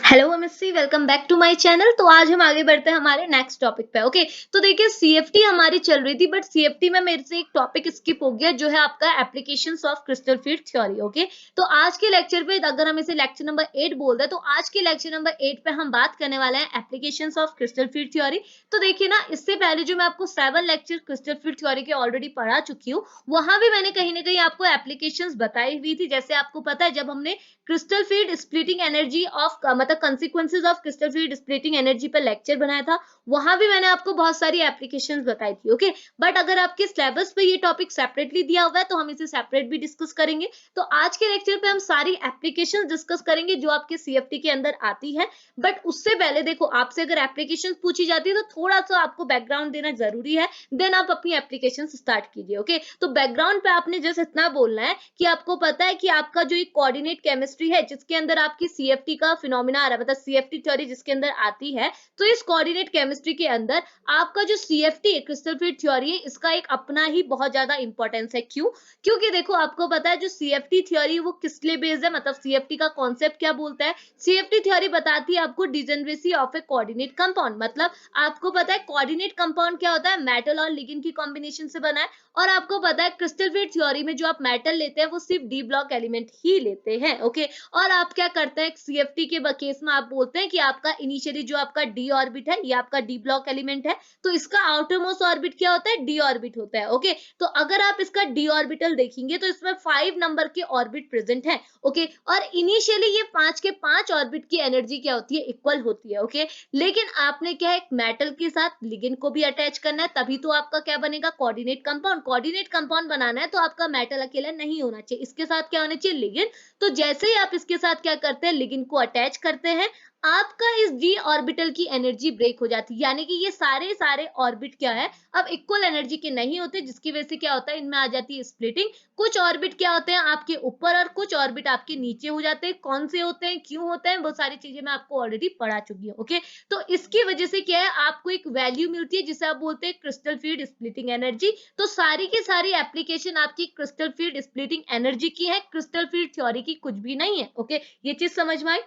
Hello MSc, welcome back to my channel. तो आज हम आगे बढ़ते हैं हमारे नेक्स्ट टॉपिक पे। ओके, तो देखिए सीएफटी हमारी चल रही थी, बट सीएफटी में मेरे से एक टॉपिक स्किप हो गया, जो है आपका applications of crystal field theory. Okay, तो आज के लेक्चर पे अगर हम इसे लेक्चर नंबर 8 बोल रहे हैं, तो आज के लेक्चर नंबर 8 पे हम बात करने वाले हैं applications of crystal field theory. तो देखिए ना, इससे पहले जो मैं आपको 7 लेक्चर क्रिस्टल फील्ड थ्योरी के ऑलरेडी पढ़ा चुकी हूँ, वहां भी मैंने कहीं ना कहीं आपको एप्लीकेशंस बताई हुई थी। जैसे आपको पता है, जब हमने crystal field splitting energy of मतलब consequences of crystal field splitting energy पर लेक्चर बनाया था, वहां भी मैंने आपको बहुत सारी एप्लीकेशंस बताई थी। ओके, बट अगर आपके सिलेबस पे ये टॉपिक सेपरेटली दिया हुआ है, तो हम इसे सेपरेट भी डिस्कस करेंगे। तो आज के लेक्चर पे हम सारी एप्लीकेशंस डिस्कस करेंगे जो आपके सीएफटी के अंदर आती है। बट उससे पहले देखो, आपसे अगर एप्लीकेशंस पूछी जाती है, तो थोड़ा सा आपको बैकग्राउंड देना जरूरी है, देन आप अपनी एप्लीकेशन स्टार्ट कीजिए। ओके, तो बैकग्राउंड पे आपने जस्ट इतना बोलना है कि आपको पता है कि आपका जो एक कोऑर्डिनेट केमिस्ट्री है, जिसके अंदर आपकी सीएफटी का फिनोमिना आ रहा है, मतलब सीएफटी थ्योरी जिसके अंदर आती है, तो इस कोऑर्डिनेट केमिस्ट्री के अंदर आपका जो सीएफटी है, क्रिस्टल फील्ड थ्योरी है, इसका एक अपना ही बहुत ज्यादा इंपॉर्टेंस है। क्यों? क्योंकि देखो, आपको पता है जो सीएफटी थ्योरी वो किस लिए बेस्ड है, मतलब सीएफटी का कॉन्सेप्ट क्या बोलता है। सीएफटी थ्योरी बताती है आपको degeneracy of A coordinate compound. मतलब आपको पता है कोऑर्डिनेट कंपाउंड क्या होता है, मेटल और लिगेंड की कॉम्बिनेशन से बना है। और आपको पता है क्रिस्टल फील्ड थ्योरी में जो आप मेटल लेते हैं, वो सिर्फ डी ब्लॉक एलिमेंट ही लेते हैं। ओके, और आप क्या करते हैं, सीएफटी के केस में आप बोलते हैं कि आपका इनिशियली जो आपका डी ऑर्बिट है, ये आपका डी ब्लॉक एलिमेंट है, तो इसका आउटर मोस्ट ऑर्बिट क्या होता है, डी ऑर्बिट होता है। ओके, तो अगर आप इसका डी ऑर्बिटल देखेंगे, तो इसमें 5 नंबर के ऑर्बिट प्रेजेंट है। ओके, और इनिशियली ये 5 के 5 ऑर्बिट की एनर्जी क्या होती है, इक्वल होती है। ओके, लेकिन आपने क्या है, एक मेटल के साथ लिगेंड को भी अटैच करना है, तभी तो आपका क्या बनेगा, कोऑर्डिनेट कंपाउंड। कोऑर्डिनेट कंपाउंड बनाना है तो आपका मेटल अकेला नहीं होना चाहिए, इसके साथ क्या होना चाहिए, लिगेंड। तो जैसे ही आप इसके साथ क्या करते हैं, लिगेंड को अटैच करते हैं, आपका इस डी ऑर्बिटल की एनर्जी ब्रेक हो जाती है। यानी कि ये सारे सारे ऑर्बिट क्या है, अब इक्वल एनर्जी के नहीं होते, जिसकी वजह से क्या होता है, इनमें आ जाती है स्प्लिटिंग। कुछ ऑर्बिट क्या होते हैं आपके ऊपर, और कुछ ऑर्बिट आपके नीचे हो जाते हैं। कौन से होते हैं, क्यों होते हैं, वो सारी चीजें मैं आपको ऑलरेडी पढ़ा चुकी हूँ। ओके, तो इसकी वजह से क्या है, आपको एक वैल्यू मिलती है जिसे आप बोलते हैं क्रिस्टल फील्ड स्प्लिटिंग एनर्जी। तो सारी की सारी एप्लीकेशन आपकी क्रिस्टल फील्ड स्प्लिटिंग एनर्जी की है, क्रिस्टल फील्ड थ्योरी की कुछ भी नहीं है। ओके, ये चीज समझ में आई।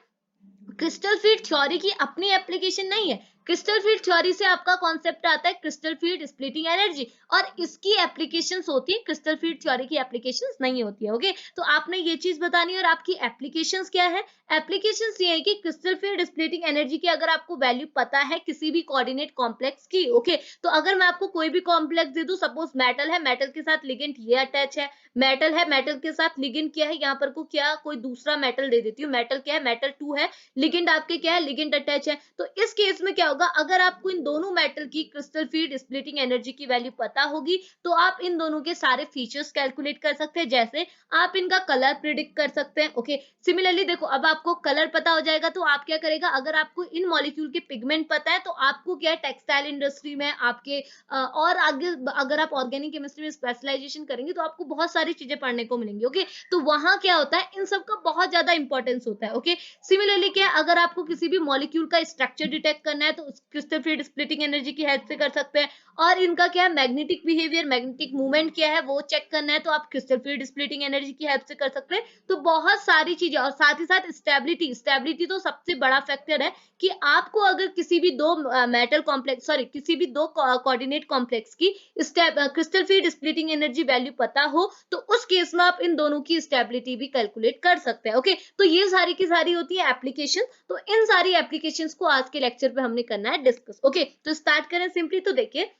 क्रिस्टल फील्ड थ्योरी की अपनी एप्लीकेशन नहीं है। क्रिस्टल फील्ड थ्योरी से आपका कॉन्सेप्ट आता है क्रिस्टल फील्ड स्प्लिटिंग एनर्जी, और इसकी एप्लीकेशंस होती है, क्रिस्टल फील्ड थ्योरी की एप्लीकेशंस नहीं होती है। ओके, तो आपने ये चीज बतानी है। और आपकी एप्लीकेशंस क्या है, एप्लीकेशंस ये है कि क्रिस्टल फील्ड स्प्लिटिंग एनर्जी की अगर आपको वैल्यू पता है किसी भी कोऑर्डिनेट कॉम्प्लेक्स की। ओके, तो अगर मैं आपको कोई भी कॉम्प्लेक्स दे दूं, सपोज मेटल है, मेटल के साथ लिगेंड ये अटैच है, मेटल है, मेटल के साथ लिगेंड क्या है, यहाँ पर को क्या कोई दूसरा मेटल दे देती हूँ, मेटल क्या है, मेटल 2 है, लिगेंड आपके क्या है, लिगेंड अटैच है। तो इस केस में क्या होगा, अगर आपको इन दोनों मेटल की क्रिस्टल फील्ड स्प्लिटिंग एनर्जी की वैल्यू पता होगी, तो आप इन दोनों के सारे फीचर्स कैलकुलेट कर सकते हैं। जैसे आप इनका कलर प्रिडिक्ट कर सकते हैं। ओके, सिमिलरली देखो, अब आपको कलर पता हो जाएगा, तो आप क्या करेगा, अगर आपको इन मॉलिक्यूल के पिगमेंट पता है, तो आपको क्या है, टेक्सटाइल इंडस्ट्री में आपके और आगे अगर आप ऑर्गेनिक केमिस्ट्री में स्पेशलाइजेशन करेंगे, तो आपको बहुत सारी चीजें पढ़ने को मिलेंगी। ओके, तो वहां क्या होता है, इन सब का बहुत ज्यादा इंपॉर्टेंस होता है। ओके, सिमिलरली क्या है, अगर आपको किसी भी मॉलिक्यूल का स्ट्रक्चर डिटेक्ट करना है, तो क्रिस्टल फील्ड स्प्लिटिंग एनर्जी की हेल्प से कर सकते हैं। और इनका क्या है, मैग्नेटिक बिहेवियर, मैग्नेटिक मूवमेंट क्या है, वो चेक करना है, तो आप क्रिस्टल फील्ड स्प्लिटिंग एनर्जी की हेल्प से कर सकते हैं। तो बहुत सारी चीजें, और साथ ही साथ स्टेबिलिटी, स्टेबिलिटी तो सबसे बड़ा फैक्टर है कि आपको अगर किसी भी दो मेटल कॉम्प्लेक्स, सॉरी, किसी भी दो कोऑर्डिनेट कॉम्प्लेक्स की crystal field splitting energy value पता हो, तो उस केस में आप इन दोनों की स्टेबिलिटी भी कैलकुलेट कर सकते हैं। ओके, तो ये सारी की सारी होती है एप्लीकेशन। तो इन सारी एप्लीकेशंस को आज के लेक्चर पे हमने करना है डिस्कस। ओके, तो स्टार्ट करें सिंपली। तो देखिए,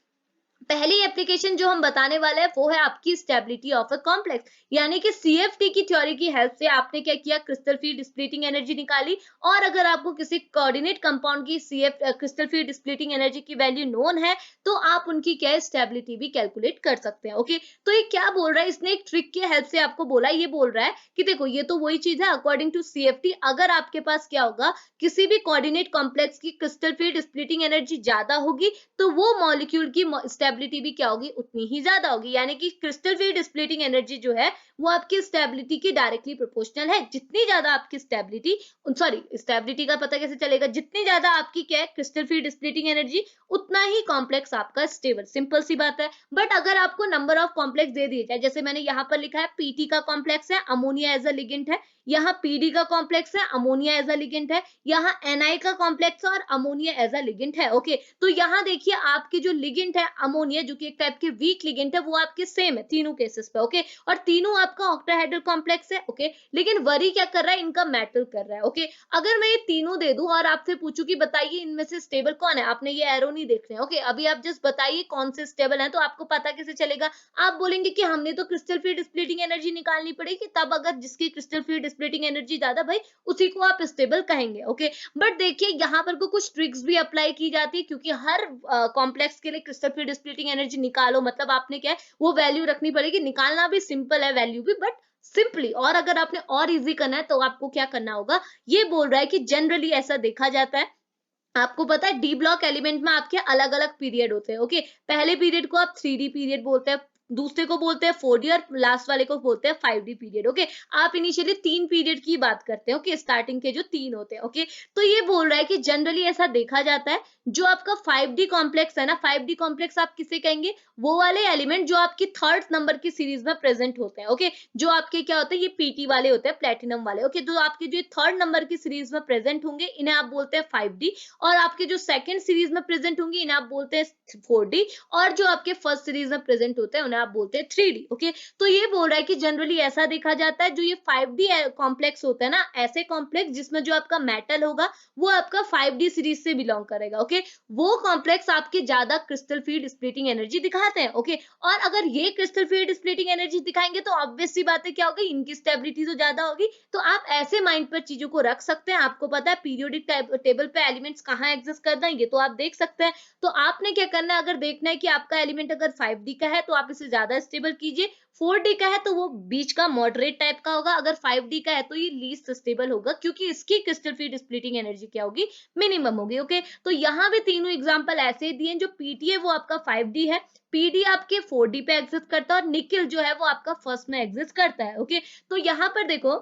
पहली एप्लीकेशन जो हम बताने वाले हैं, वो है आपकी स्टेबिलिटी ऑफ अ कॉम्प्लेक्स। यानी कि सीएफटी की थ्योरी की हेल्प से आपने क्या किया, क्रिस्टल फील्ड स्प्लिटिंग एनर्जी निकाली। और अगर आपको किसी कोऑर्डिनेट कंपाउंड की CF crystal field splitting energy की वैल्यू नोन है, तो आप उनकी क्या स्टेबिलिटी भी कैलकुलेट कर सकते हैं। ओके, तो ये क्या बोल रहा है, इसने एक ट्रिक की हेल्प से आपको बोला, ये बोल रहा है कि देखो, ये तो वही चीज है, अकॉर्डिंग टू सीएफटी अगर आपके पास क्या होगा, किसी भी कोऑर्डिनेट कॉम्प्लेक्स की क्रिस्टल फील्ड स्प्लिटिंग एनर्जी ज्यादा होगी, तो वो मॉलिक्यूल की स्टेबिलिटी भी क्या होगी, उतनी ही ज्यादा होगी। यानी कि क्रिस्टल फील्ड स्प्लिटिंग एनर्जी जो है, वो आपकी स्टेबिलिटी की डायरेक्टली प्रोपोर्शनल है। जितनी ज्यादा आपकी स्टेबिलिटी, सॉरी, स्टेबिलिटी का पता कैसे चलेगा, जितनी ज्यादा आपकी क्या है क्रिस्टल फील्ड स्प्लिटिंग एनर्जी, उतना ही कॉम्प्लेक्स आपका स्टेबल। सिंपल सी बात है। बट अगर आपको नंबर ऑफ कॉम्प्लेक्स दे दिए जाए, जैसे मैंने यहाँ पर लिखा है, पीटी का कॉम्प्लेक्स है, अमोनिया एज अ लिगेंड है, यहाँ पीडी का कॉम्प्लेक्स है, अमोनिया एज अ लिगेंड है, यहाँ एनआई का कॉम्प्लेक्स और अमोनिया एज अ लिगेंड है। ओके, तो यहाँ देखिए आपके जो लिगेंड है अमोनिया, जो कि एक टाइप के वीक लिगेंड है, वो आपके सेम है तीनों केसेस पे। ओके, और तीनों आपका ऑक्टाहेड्रल कॉम्प्लेक्स है। ओके, लेकिन वरी क्या कर रहा है, इनका मेटल कर रहा है। ओके, अगर मैं ये तीनों दे दूं और आपसे पूछूं कि बताइए इनमें से स्टेबल कौन है, आपने ये एरो नहीं देख रहे हैं। ओके, अभी आप जस्ट बताइए कौन से स्टेबल है, तो आपको पता कैसे चलेगा? आप बोलेंगे कि हमने तो क्रिस्टल फील्ड स्प्लिटिंग एनर्जी निकालनी पड़ेगी, तब अगर जिसकी क्रिस्टल फील्ड स्प्लिटिंग एनर्जी ज्यादा, भाई उसी को आप स्टेबल कहेंगे। ओके, बट देखिए यहाँ पर कुछ ट्रिक्स भी अप्लाई की जाती है, क्योंकि हर कॉम्प्लेक्स के लिए क्रिस्टल फील्ड स्प्लिटिंग एनर्जी निकालो मतलब आपने क्या है वो वैल्यू रखनी पड़ेगी। निकालना भी सिंपल है वैल्यू भी, बट सिंपली। और अगर आपने और इजी करना है तो आपको क्या करना होगा, ये बोल रहा है कि जनरली ऐसा देखा जाता है, आपको पता है डी ब्लॉक एलिमेंट में आपके अलग अलग पीरियड होते हैं। ओके, पहले पीरियड को आप 3D पीरियड बोलते हैं, दूसरे को बोलते हैं 4D और लास्ट वाले को बोलते हैं 5D पीरियड। ओके, आप इनिशियली 3 पीरियड की बात करते हैं। ओके, स्टार्टिंग के जो 3 होते हैं। ओके, तो ये बोल रहा है कि जनरली ऐसा देखा जाता है, जो आपका 5D कॉम्प्लेक्स है ना, 5D कॉम्प्लेक्स आप किसे कहेंगे, वो वाले एलिमेंट जो आपकी थर्ड नंबर की सीरीज में प्रेजेंट होते हैं। ओके, जो आपके क्या होते हैं, ये पीटी वाले होते हैं, प्लेटिनम वाले। ओके, तो आपके जो थर्ड नंबर की सीरीज में प्रेजेंट होंगे इन्हें आप बोलते हैं 5D, और आपके जो सेकंड सीरीज में प्रेजेंट होंगी इन्हें आप बोलते हैं 4D, और जो आपके फर्स्ट सीरीज में प्रेजेंट होते हैं उन्हें आप बोलते हैं 3D। ओके, तो ये बोल रहा है कि जनरली ऐसा देखा जाता है, जो ये 5D कॉम्प्लेक्स होता है ना, ऐसे कॉम्प्लेक्स जिसमें जो आपका मेटल होगा वो आपका 5D सीरीज से बिलोंग करेगा। ओके, वो कॉम्प्लेक्स आपके ज्यादा क्रिस्टल फील्ड स्प्लिटिंग एनर्जी दिखाते हैं। ओके, और अगर ये क्रिस्टल फील्ड स्प्लिटिंग एनर्जी दिखाएंगे तो ऑब्वियस सी बात है क्या होगी, इनकी स्टेबिलिटी तो ज्यादा होगी। तो आप ऐसे माइंड पर चीजों को रख सकते हैं। आपको पता है पीरियोडिक टेबल पे एलिमेंट्स कहाँ एग्जिस्ट करते हैं, ये तो आप देख सकते हैं। तो आपने क्या करना है, अगर देखना है कि आपका एलिमेंट अगर 5D का है तो आप इसे ज्यादा स्टेबल कीजिए, 4D का है तो वो बीच का मॉडरेट टाइप का होगा, अगर 5D का है तो ये लीस्ट स्टेबल होगा, क्योंकि इसकी क्रिस्टल फील्ड स्प्लिटिंग एनर्जी क्या होगी, मिनिमम होगी। ओके, तो यहाँ भी तीनों एग्जांपल ऐसे दिए, जो पीटी है वो आपका 5D है, पीडी आपके 4D पे एग्जिस्ट करता है, और निकिल जो है वो आपका फर्स्ट में एग्जिस्ट करता है। ओके, तो यहाँ पर देखो,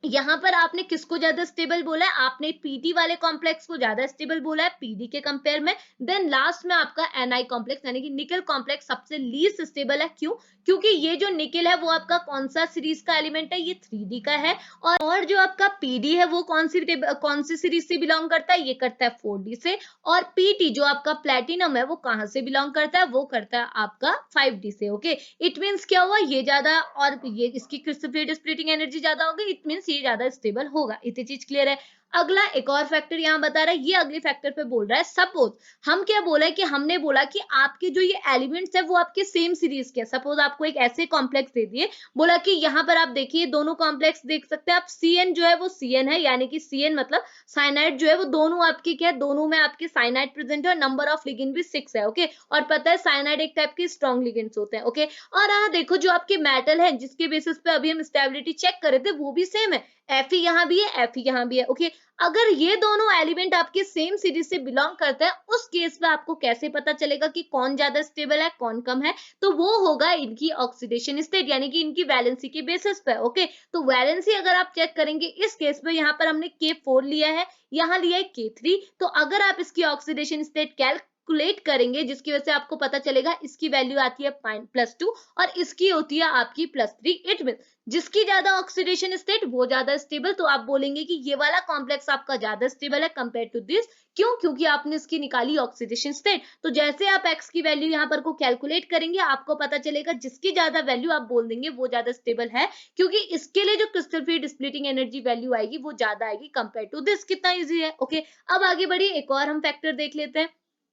यहाँ पर आपने किसको ज्यादा स्टेबल बोला है, आपने पीटी वाले कॉम्प्लेक्स को ज्यादा स्टेबल बोला है पीडी के कंपेयर में। देन लास्ट में आपका एनआई कॉम्प्लेक्स यानी कि निकल कॉम्प्लेक्स सबसे लीस्ट स्टेबल है। क्यों? क्योंकि ये जो निकल है वो आपका कौन सा सीरीज का एलिमेंट है, ये 3D का है, और जो आपका पीडी है वो कौन सी सीरीज से बिलोंग करता है, ये करता है 4D से, और पीटी जो आपका प्लेटिनम है वो कहां से बिलोंग करता है, वो करता है आपका 5D से। ओके, इट मींस क्या हुआ, ये ज्यादा और ये इसकी क्रिस्टल फील्ड स्प्लिटिंग एनर्जी ज्यादा होगी, इट मींस ये ज्यादा स्टेबल होगा। इतनी चीज क्लियर है। अगला एक और फैक्टर यहाँ बता रहा है, ये अगले फैक्टर पे बोल रहा है, सपोज हम क्या बोला है कि हमने बोला कि आपके जो ये एलिमेंट्स है वो आपके सेम सीरीज के, सपोज आपको एक ऐसे कॉम्प्लेक्स दे दिए, बोला कि यहाँ पर आप देखिए दोनों कॉम्प्लेक्स देख सकते हैं आप, CN जो है वो CN है, यानी कि CN मतलब साइनाइड जो है वो दोनों आपके क्या है, दोनों में आपके साइनाइड प्रेजेंट है, नंबर ऑफ लिगेंड भी 6 है। ओके, और पता है साइनाइड एक टाइप के स्ट्रॉन्ग लिगेंड्स होते हैं। ओके, और हाँ देखो जो आपके मेटल है जिसके बेसिस पे अभी हम स्टेबिलिटी चेक कर रहे थे वो भी सेम है, Fe यहाँ भी है, Fe यहाँ भी है। ओके, अगर ये दोनों एलिमेंट आपके सेम सीरीज से बिलोंग करते हैं, उस केस में आपको कैसे पता चलेगा कि कौन ज्यादा स्टेबल है कौन कम है, तो वो होगा इनकी ऑक्सीडेशन स्टेट, यानी कि इनकी वैलेंसी के बेसिस पे। ओके, तो वैलेंसी अगर आप चेक करेंगे इस केस में, यहाँ पर हमने K4 लिया है, यहाँ लिया है K3, तो अगर आप इसकी ऑक्सीडेशन स्टेट कैलकुलेट करेंगे, जिसकी वजह से आपको पता चलेगा इसकी वैल्यू आती है +2 और इसकी होती है आपकी +3। इट मीन जिसकी ज्यादा ऑक्सीडेशन स्टेट वो ज्यादा स्टेबल, तो आप बोलेंगे कि ये वाला कॉम्प्लेक्स आपका ज्यादा स्टेबल है कंपेयर टू दिस। क्यों? क्योंकि आपने इसकी निकाली ऑक्सीडेशन स्टेट। तो जैसे आप x की वैल्यू यहाँ पर को कैलकुलेट करेंगे, आपको पता चलेगा जिसकी ज्यादा वैल्यू आप बोल देंगे वो ज्यादा स्टेबल है, क्योंकि इसके लिए जो crystal field splitting energy value आएगी वो ज्यादा आएगी कंपेयर टू दिस। कितना इजी है। ओके, अब आगे बढ़िए, एक और हम फैक्टर देख लेते हैं।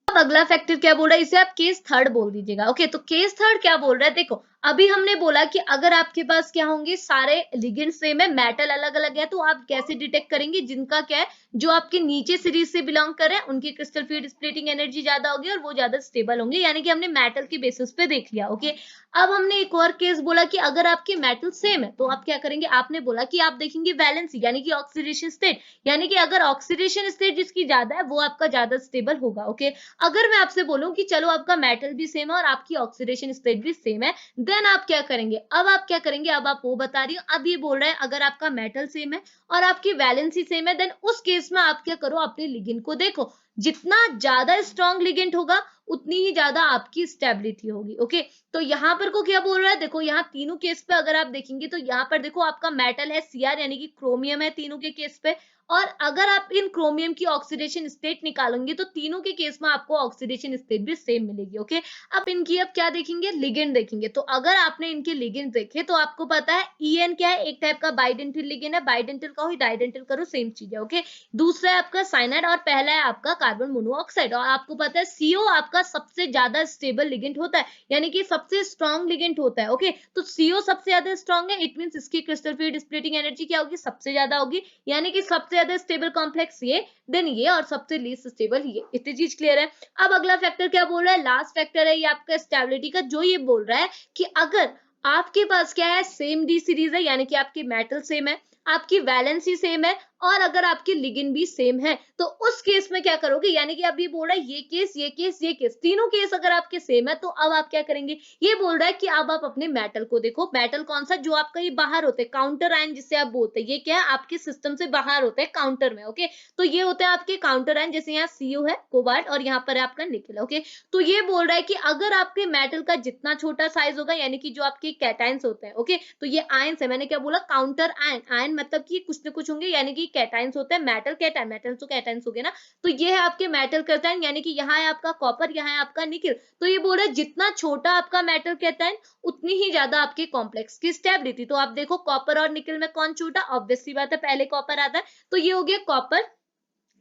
अब अगला फैक्टर क्या बोल रहा है, इसे आप केस थर्ड बोल दीजिएगा। ओके, तो केस थर्ड क्या बोल रहा है, देखो अभी हमने बोला कि अगर आपके पास क्या होंगे, सारे लिगेंड सेम है, मेटल अलग अलग है, तो आप कैसे डिटेक्ट करेंगे, जिनका क्या है, जो आपके नीचे सीरीज से बिलोंग कर रहे हैं उनकी क्रिस्टल फील्ड स्प्लिटिंग एनर्जी ज्यादा होगी और वो ज्यादा स्टेबल होंगे, यानी कि हमने मेटल के बेसिस पे देख लिया। ओके, अब हमने एक और केस बोला कि अगर आपके मेटल सेम है तो आप क्या करेंगे, आपने बोला कि आप देखेंगे वैलेंसी यानी कि ऑक्सीडेशन स्टेट, यानी कि अगर ऑक्सीडेशन स्टेट जिसकी ज्यादा है वो आपका ज्यादा स्टेबल होगा। ओके, अगर मैं आपसे बोलूं कि चलो आपका मेटल भी सेम है और आपकी ऑक्सीडेशन स्टेट भी सेम है, देन आप क्या करेंगे, अब आप क्या करेंगे, अब आप वो बता रही हो। अब ये बोल रहा है अगर आपका मेटल सेम है और आपकी वैलेंसी सेम है, देन उस केस में आप क्या करो, अपने लिगेंड को देखो, जितना ज्यादा स्ट्रॉन्ग लिगेंड होगा उतनी ही ज्यादा आपकी स्टेबिलिटी होगी। ओके, तो यहाँ पर को क्या बोल रहा है, देखो यहाँ तीनों केस पे अगर आप देखेंगे तो यहाँ पर देखो आपका मेटल है Cr यानी कि क्रोमियम है तीनों के केस पे, और अगर आप इन क्रोमियम की ऑक्सीडेशन स्टेट निकालेंगे तो तीनों के केस में आपको ऑक्सीडेशन स्टेट भी सेम मिलेगी। ओके, अब इनकी अब क्या देखेंगे, लिगेंड देखेंगे। तो अगर आपने इनके लिगेंड देखे तो आपको पता है En क्या है, एक टाइप का बाइडेंटल लिगेंड है, बाइडेंटल कहो ही डाइडेंटल करो सेम चीज है। ओके, दूसरा है आपका साइनाइड और पहला है आपका कार्बन मोनोऑक्साइड। और आपको पता है CO आपका सबसे ज्यादा स्टेबल लिगेंड होता है, यानी कि सबसे स्ट्रॉन्ग लिगेंड होता है। ओके, तो CO सबसे ज्यादा स्ट्रॉन्ग है, इट मींस इसकी क्रिस्टल फील्ड स्प्लिटिंग एनर्जी क्या होगी, सबसे ज्यादा होगी, यानी कि सबसे ज्यादा स्टेबल कॉम्प्लेक्स ये, देन ये, और सबसे लीस्ट स्टेबल ये। इतनी चीज क्लियर है। अब अगला फैक्टर क्या बोल रहा है, लास्ट फैक्टर है ये आपका स्टेबिलिटी का, जो ये बोल रहा है कि अगर आपके पास क्या है, सेम डी सीरीज है, यानी कि आपकी मेटल सेम है, आपकी वैलेंसी सेम है, और अगर आपकी लिगेंड भी सेम है, तो उस केस में क्या करोगे, यानी कि अब ये बोल रहा है ये केस ये केस ये केस, तीनों केस अगर आपके सेम है, तो अब आप क्या करेंगे, ये बोल रहा है कि अब आप अपने मेटल को देखो, मेटल कौन सा, जो आपका ये बाहर होते हैं, काउंटर आयन जिसे आप बोलते हैं, ये क्या है आपके सिस्टम से बाहर होते हैं काउंटर में। ओके, तो ये होते हैं आपके काउंटर आयन, जैसे यहाँ CO है कोबाल्ट, और यहाँ पर है आपका निकल। ओके, तो ये बोल रहा है कि अगर आपके मेटल का जितना छोटा साइज होगा, यानी कि जो आपके कैटायंस होते हैं, ओके, तो ये आयंस है, मैंने क्या बोला, काउंटर आयन, आयन मतलब कि कुछ न कुछ होंगे, यानी कि कैटायंस होते हैं, मेटल कैटायन, मेटल तो कैटायंस हो गए ना, तो ये है आपके मेटल कैटायन, यानी कि यहाँ है आपका कॉपर, यहाँ है आपका निकल। तो ये बोल रहा है जितना छोटा आपका मेटल कैटायन उतनी ही ज्यादा आपके कॉम्प्लेक्स की स्टेबिलिटी। तो आप देखो कॉपर और निकल में कौन छोटा, ऑब्वियसली बात है पहले कॉपर आता है, तो ये हो गया कॉपर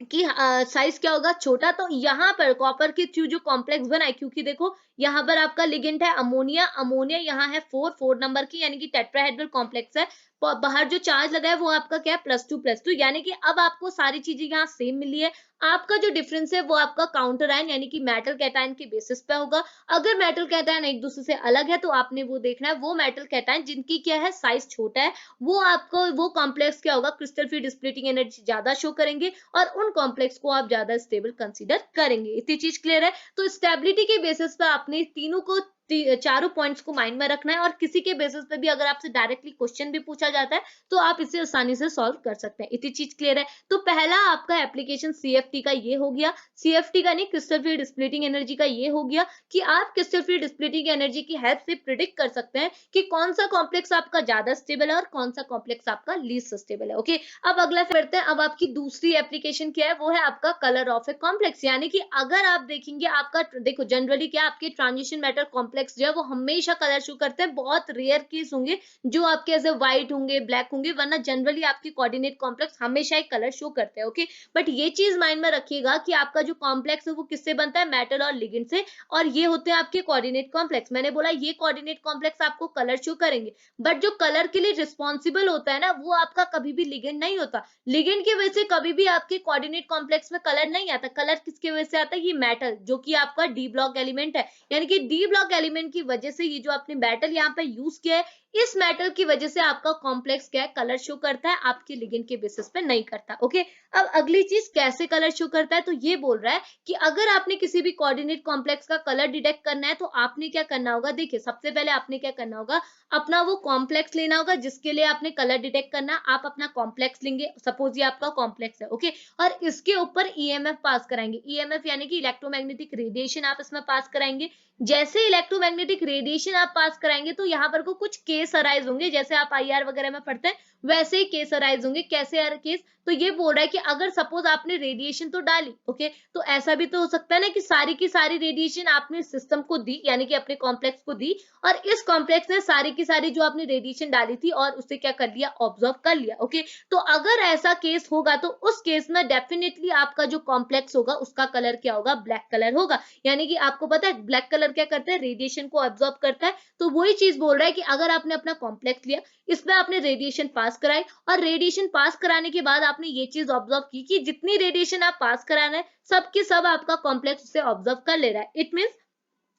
कि साइज क्या होगा, छोटा। तो यहाँ पर कॉपर के थ्रू जो कॉम्प्लेक्स बना है, क्योंकि देखो यहाँ पर आपका लिगेंड है अमोनिया, अमोनिया यहाँ है 4 नंबर की, यानी कि टेट्राहेड्रल कॉम्प्लेक्स है, बाहर जो चार्ज लगा है वो आपका क्या है, +2 यानी कि अब आपको सारी चीजें यहाँ सेम मिली है। आपका जो डिफरेंस है वो आपका काउंटर आयन, यानी कि मेटल कैटायन के बेसिस पे होगा। अगर मेटल कैटायन एक दूसरे से अलग है तो आपने वो देखना है, वो मेटल कैटायन जिनकी क्या है साइज छोटा है, वो आपको वो कॉम्प्लेक्स क्या होगा, क्रिस्टल फील्ड स्प्लिटिंग एनर्जी ज्यादा शो करेंगे, और उन कॉम्प्लेक्स को आप ज्यादा स्टेबल कंसीडर करेंगे। इतनी चीज क्लियर है। तो स्टेबिलिटी के बेसिस पे आपने तीनों को चारों पॉइंट्स को माइंड में रखना है, और किसी के बेसिस पे भी अगर आपसे डायरेक्टली क्वेश्चन भी पूछा जाता है तो आप इसे आसानी से सॉल्व कर सकते हैं। इतनी चीज क्लियर है। तो पहला आपका एप्लीकेशन CFT का ये हो गया, CFT का नहीं, क्रिस्टल फील्ड स्प्लिटिंग एनर्जी का ये हो गया कि आप क्रिस्टल फील्ड स्प्लिटिंग एनर्जी की हेल्प से प्रिडिक्ट कर सकते हैं कि कौन सा कॉम्प्लेक्स आपका ज्यादा स्टेबल है और कौन सा कॉम्प्लेक्स आपका लीस्ट स्टेबल है। ओके, अब अगला करते हैं। अब आपकी दूसरी एप्लीकेशन क्या है, वो है आपका कलर ऑफ ए कॉम्प्लेक्स, यानी कि अगर आप देखेंगे आपका देखो जनरली क्या आपके ट्रांजिशन मैटर कॉम्प्लेक्स जो है वो हमेशा कलर शो करते हैं, बहुत रेयर केस होंगे जो आपके ऐसे व्हाइट होंगे, ब्लैक होंगे, वरना जनरली आपके कोऑर्डिनेट कॉम्प्लेक्स हमेशा एक कलर शो करते हैं। ओके, बट ये चीज माइंड में रखिएगा कि आपका जो कॉम्प्लेक्स है वो किससे बनता है, मेटल और लिगेंड से, और ये होते हैं आपके कोऑर्डिनेट कॉम्प्लेक्स। मैंने बोला ये कोऑर्डिनेट कॉम्प्लेक्स आपको कलर शो करेंगे, बट जो कलर के लिए रिस्पॉन्सिबल होता है ना, वो आपका कभी भी लिगेंड नहीं होता। लिगेंड की वजह से कभी भी आपके कोऑर्डिनेट कॉम्प्लेक्स में कलर नहीं आता। कलर किसकी वजह से आता है, ये मेटल, जो कि आपका डी ब्लॉक एलिमेंट है, यानी कि डी ब्लॉक एलिमेंट की वजह से ये जो आपने मेटल यहाँ पे यूज किया है, इस मेटल की वजह से आपका कॉम्प्लेक्स क्या है, कलर शो करता है, आपके लिगेंड के बेसिस पे नहीं करता। ओके, अब अगली चीज कैसे कलर शो करता है, तो ये बोल रहा है कि अगर आपने किसी भी कोऑर्डिनेट कॉम्प्लेक्स का कलर डिटेक्ट करना है तो आपने क्या करना होगा, देखिए सबसे पहले आपने क्या करना होगा, अपना वो कॉम्प्लेक्स लेना होगा जिसके लिए आपने कलर डिटेक्ट करना। आप अपना कॉम्प्लेक्स लेंगे, सपोज ये आपका कॉम्प्लेक्स है, ओके, और इसके ऊपर EMF पास कराएंगे। EMF यानी कि इलेक्ट्रोमैग्नेटिक रेडिएशन आप इसमें पास कराएंगे। जैसे इलेक्ट्रोमैग्नेटिक रेडिएशन आप पास कराएंगे तो यहाँ पर को कुछ केस अराइज होंगे, जैसे आप IR वगैरह में पढ़ते हैं वैसे ही केस अराइज होंगे। कैसे केस, तो ये बोल रहा है कि अगर सपोज आपने रेडिएशन तो डाली, ओके, तो ऐसा भी तो हो सकता है ना कि सारी की सारी रेडिएशन आपने सिस्टम को दी, यानी कि अपने कॉम्प्लेक्स को दी, और इस कॉम्प्लेक्स ने सारी की सारी जो आपने रेडिएशन डाली थी और उसे क्या कर लिया, ऑब्जर्व कर लिया। ओके, तो अगर ऐसा केस होगा तो उस केस में डेफिनेटली आपका जो कॉम्प्लेक्स होगा उसका कलर क्या होगा, ब्लैक कलर होगा। यानी कि आपको पता है ब्लैक कलर क्या करता है, रेडिएशन को ऑब्जर्व करता है। तो वही चीज बोल रहा है कि अगर आपने अपना कॉम्प्लेक्स लिया, इसमें आपने रेडिएशन पास कराई, और रेडिएशन पास कराने के बाद आपने ये चीज ऑब्जर्व की कि जितनी रेडिएशन आप पास करा रहे हैं सब के सब आपका कॉम्प्लेक्स उसे ऑब्जर्व कर ले रहा है। इट मींस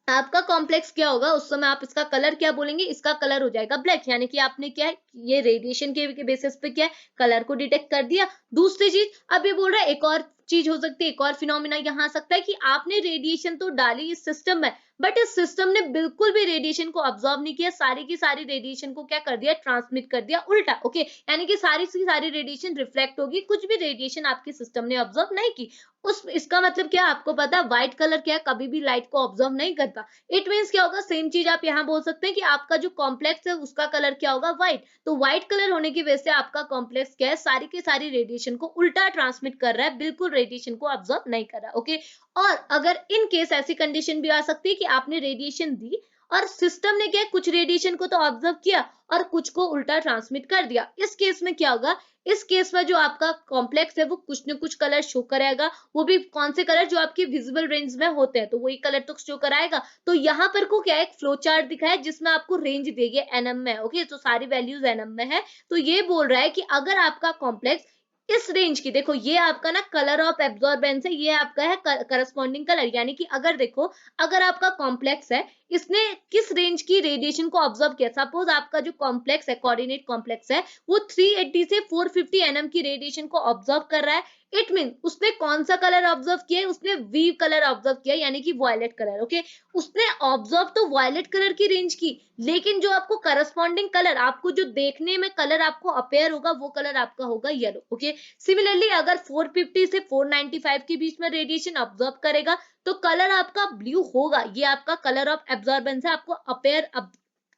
आपका कॉम्प्लेक्स क्या होगा, उस समय आप इसका कलर क्या बोलेंगे, इसका कलर हो जाएगा ब्लैक, यानी कि आपने क्या है, ये रेडिएशन के बेसिस पे क्या है, कलर को डिटेक्ट कर दिया। दूसरी चीज अब ये बोल रहा है एक और चीज हो सकती है, एक और फिनोमिना यहाँ आ सकता है कि आपने रेडिएशन तो डाली इस सिस्टम में, बट इस सिस्टम ने बिल्कुल भी रेडिएशन को ऑब्जॉर्व नहीं किया, सारी की सारी रेडिएशन को क्या कर दिया, ट्रांसमिट कर दिया उल्टा। ओके, यानी कि सारी की सारी रेडिएशन रिफ्लेक्ट होगी, कुछ भी रेडिएशन आपके सिस्टम ने ऑब्जॉर्व नहीं की। उस इसका मतलब क्या, आपको पता है व्हाइट कलर क्या है, कभी भी लाइट को ऑब्जॉर्व नहीं करता। इट मींस क्या होगा, सेम चीज आप यहाँ बोल सकते हैं कि आपका जो कॉम्प्लेक्स है उसका कलर क्या होगा, व्हाइट। तो व्हाइट कलर होने की वजह से आपका कॉम्प्लेक्स क्या है, सारी की सारी रेडिएशन को उल्टा ट्रांसमिट कर रहा है, बिल्कुल रेडिएशन को ऑब्जॉर्व नहीं कर रहा। ओके, और अगर इन केस ऐसी कंडीशन भी आ सकती है कि आपने रेडिएशन दी और सिस्टम ने क्या, कुछ रेडिएशन को तो ऑब्जर्व किया और कुछ को उल्टा ट्रांसमिट कर दिया। इस केस में क्या होगा, इस केस में जो आपका कॉम्प्लेक्स है वो कुछ न कुछ कलर शो करेगा, वो भी कौन से कलर, जो आपकी विजिबल रेंज में होते हैं, तो वही कलर तो शो कराएगा। तो यहाँ पर को क्या है, एक फ्लो चार्ट दिखाया जिसमें आपको रेंज दी है एनएम में। ओके, तो सारी वैल्यूज एनएम में है। तो ये बोल रहा है कि अगर आपका कॉम्प्लेक्स इस रेंज की, देखो ये आपका ना कलर ऑफ एब्जॉर्बेंस है, ये आपका है करस्पॉन्डिंग कलर, यानी कि अगर देखो, अगर आपका कॉम्प्लेक्स है, इसने किस रेंज की रेडिएशन को ऑब्जर्व किया, सपोज आपका जो कॉम्प्लेक्स है, कोऑर्डिनेट कॉम्प्लेक्स है, वो 380 से 450 एनएम की रेडिएशन को ऑब्जर्व कर रहा है। इट मीन उसने कौन सा कलर ऑब्जर्व किया है, उसने वी कलर ऑब्जर्व किया, यानी कि वॉयलेट कलर। ओके, उसने ऑब्जर्व तो वॉयलेट कलर की रेंज की, लेकिन जो आपको करस्पॉन्डिंग कलर, आपको जो देखने में कलर आपको अपेयर होगा, वो कलर आपका होगा येलो। ओके, सिमिलरली अगर 450 से 495 के बीच में रेडिएशन ऑब्जर्व करेगा, तो कलर आपका ब्लू होगा, ये आपका कलर ऑफ एब्जॉर्बेंस है, आपको अपेयर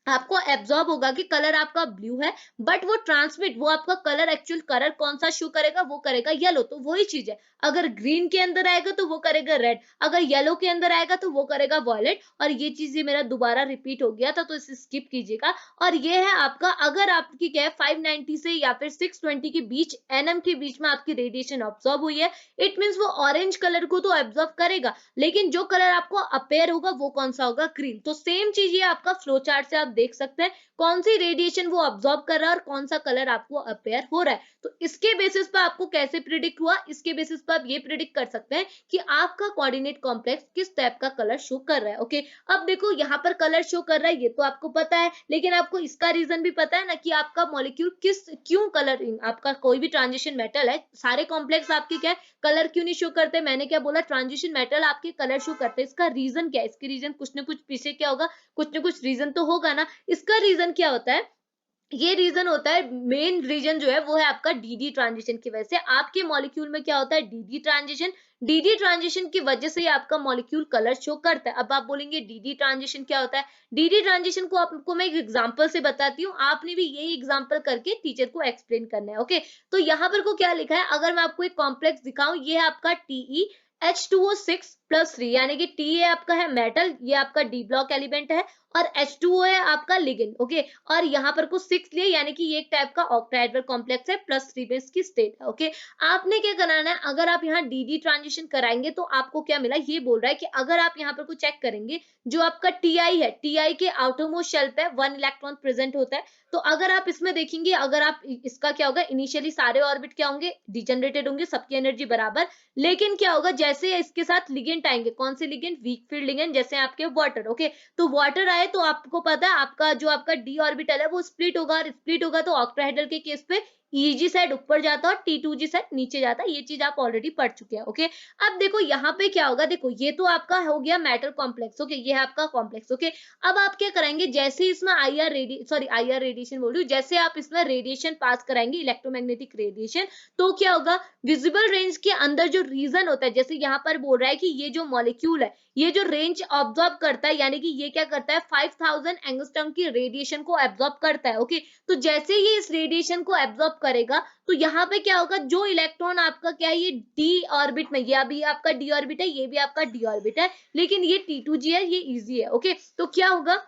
आपको एब्जॉर्ब होगा कि कलर आपका ब्लू है, बट वो ट्रांसमिट, वो आपका कलर एक्चुअल कलर कौन सा शो करेगा, वो करेगा येलो। तो वही चीज है, अगर ग्रीन के अंदर आएगा तो वो करेगा रेड, अगर येलो के अंदर आएगा तो वो करेगा वॉयलेट। और ये चीज मेरा दोबारा रिपीट हो गया था, तो इसे स्किप कीजिएगा। और ये है आपका, अगर आपकी क्या है 590 से या फिर 620 के बीच एनएम के बीच में आपकी रेडिएशन ऑब्जॉर्व हुई है, इट मींस वो ऑरेंज कलर को तो ऑब्जॉर्व करेगा, लेकिन जो कलर आपको अपेयर होगा वो कौन सा होगा, ग्रीन। तो सेम चीज ये आपका फ्लो चार्ट से आप देख सकते हैं कौन सी रेडिएशन वो ऑब्जॉर्व कर रहा है और कौन सा कलर आपको अपेयर हो रहा है। तो इसके बेसिस पर आपको कैसे प्रिडिक्ट हुआ, इसके बेसिस पर आप ये प्रिडिक्ट कर सकते हैं कि आपका कोऑर्डिनेट कॉम्प्लेक्स किस टाइप का कलर शो कर रहा है। ओके, अब देखो यहाँ पर कलर शो कर रहा है, ये तो आपको पता है, लेकिन आपको इसका रीजन भी पता है ना कि आपका मॉलिक्यूल किस क्यों कलरिंग, आपका कोई भी ट्रांजिशन मेटल है, सारे कॉम्प्लेक्स आपके क्या है कलर क्यों नहीं शो करते। मैंने क्या बोला, ट्रांजिशन मेटल आपके कलर शो करते हैं। इसका रीजन क्या है, इसके रीजन कुछ ना कुछ पीछे क्या होगा, कुछ ना कुछ रीजन तो होगा ना। इसका रीजन क्या होता है, ये रीजन होता है, मेन रीजन जो है वो है आपका डीडी ट्रांजिशन की वजह से। आपके मॉलिक्यूल में क्या होता है, डीडी ट्रांजिशन, डीडी ट्रांजिशन की वजह से आपका मॉलिक्यूल कलर शो करता है। अब आप बोलेंगे डीडी ट्रांजिशन क्या होता है, डीडी ट्रांजिशन को आपको मैं एक एग्जांपल से बताती हूँ, आपने भी यही एग्जांपल करके टीचर को एक्सप्लेन करना है। ओके, तो यहाँ पर को क्या लिखा है, अगर मैं आपको एक कॉम्प्लेक्स दिखाऊं, ये है आपका टी H2O6+3, यानी कि T है आपका है मेटल, ये आपका डी ब्लॉक एलिमेंट है, और H2O है आपका लिगेंड। ओके, और यहाँ पर को 6 लिए, यानी कि ये एक टाइप का ऑक्टाहेड्रल कॉम्प्लेक्स है, +3 बेस की स्टेट है। ओके, आपने क्या कराना है, अगर आप यहाँ डी ट्रांजिशन कराएंगे तो आपको क्या मिला, ये बोल रहा है कि अगर आप यहाँ पर को चेक करेंगे, जो आपका Ti है, Ti के आउटरमोस्ट शेल पे 1 इलेक्ट्रॉन प्रेजेंट होता है। तो अगर आप इसमें देखेंगे, अगर आप इसका क्या होगा, इनिशियली सारे ऑर्बिट क्या होंगे, डिजनरेटेड होंगे, सबकी एनर्जी बराबर। लेकिन क्या होगा, जैसे इसके साथ लिगेंड आएंगे, कौन से लिगेंड, वीक फील्ड लिगेंड, जैसे आपके वाटर। ओके, तो वाटर आए तो आपको पता है आपका जो आपका डी ऑर्बिटल है वो स्प्लिट होगा, और स्प्लिट होगा तो ऑक्टाहेड्रल के केस पे ईजी साइड ऊपर जाता है और T2G साइड नीचे जाता है। ये चीज आप ऑलरेडी पढ़ चुके हैं। ओके, अब देखो यहाँ पे क्या होगा, देखो ये तो आपका हो गया मेटल कॉम्प्लेक्स। ओके, ये है आपका कॉम्प्लेक्स। ओके, अब आप क्या कराएंगे, जैसे इसमें आईआर रेडिएशन बोल रही हूँ, जैसे आप इसमें रेडिएशन पास कराएंगे, इलेक्ट्रोमैग्नेटिक रेडिएशन, तो क्या होगा, विजिबल रेंज के अंदर जो रीजन होता है, जैसे यहाँ पर बोल रहा है कि ये जो मॉलिक्यूल है, ये जो रेंज ऑब्जॉर्ब करता है, यानी कि ये क्या करता है, 5000 एंगस्ट्रॉम की रेडिएशन को एब्जॉर्ब करता है। ओके, तो जैसे ये इस रेडिएशन को एब्जॉर्ब करेगा, तो यहाँ पे क्या होगा, जो इलेक्ट्रॉन आपका क्या है, ये डी ऑर्बिट में, ये अभी आपका डी ऑर्बिट है, ये भी आपका डी ऑर्बिट है, लेकिन ये T2G है, ये इजी है। ओके, तो क्या होगा,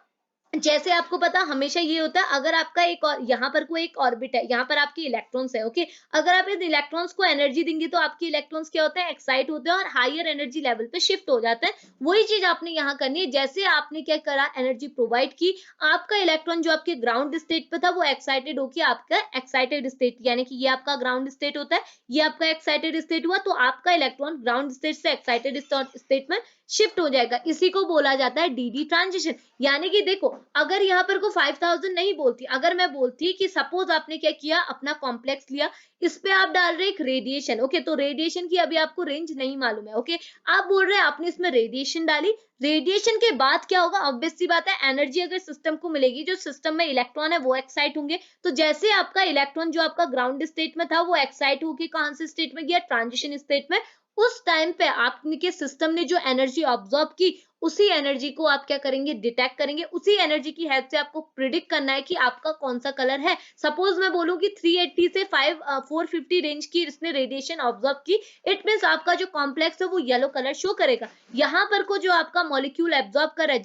जैसे आपको पता हमेशा ये होता है, अगर आपका एक और यहाँ पर कोई एक ऑर्बिट है, यहाँ पर आपके इलेक्ट्रॉन्स है। ओके, अगर आप इन इलेक्ट्रॉन्स को एनर्जी देंगे तो आपके इलेक्ट्रॉन्स क्या होते हैं, एक्साइट होते हैं और हायर एनर्जी लेवल पे शिफ्ट हो जाते हैं। वही चीज आपने यहाँ करनी है, जैसे आपने क्या करा, एनर्जी प्रोवाइड की, आपका इलेक्ट्रॉन जो आपके ग्राउंड स्टेट पे था वो एक्साइटेड होकर आपका एक्साइटेड स्टेट, यानी कि ये आपका ग्राउंड स्टेट होता है, ये आपका एक्साइटेड स्टेट हुआ, तो आपका इलेक्ट्रॉन ग्राउंड स्टेट से एक्साइटेड स्टेट में शिफ्ट हो जाएगा। इसी को बोला जाता है डीडी ट्रांजिशन। यानी कि देखो, अगर यहाँ पर को 5000 नहीं बोलती, अगर मैं बोलती कि सपोज आपने क्या किया, अपना कॉम्प्लेक्स लिया, इस पे आप डाल रहे एक रेडिएशन, ओके, तो रेडिएशन की अभी आपको रेंज नहीं मालूम है, ओके, आप बोल रहे हैं आपने इसमें रेडिएशन डाली, रेडिएशन के बाद क्या होगा, ऑब्वियस सी बात है एनर्जी अगर सिस्टम को मिलेगी, जो सिस्टम में इलेक्ट्रॉन है वो एक्साइट होंगे, तो जैसे आपका इलेक्ट्रॉन जो आपका ग्राउंड स्टेट में था वो एक्साइट होके कहां से स्टेट में गया, ट्रांजिशन स्टेट में, उस टाइम पे आपके सिस्टम ने जो एनर्जी ऑब्जॉर्ब की, उसी एनर्जी को आप क्या करेंगे, डिटेक्ट करेंगे, उसी एनर्जी की हेल्प से आपको प्रिडिक्ट करना है कि आपका कौन सा कलर है। सपोज मैं बोलूं कि 380 से 450 रेंज की इसने रेडिएशन ऑब्जॉर्ब की, इट मींस आपका जो कॉम्प्लेक्स है वो येलो कलर शो करेगा। यहाँ पर को जो आपका मॉलिक्यूल एब्जॉर्ब कर रहा है,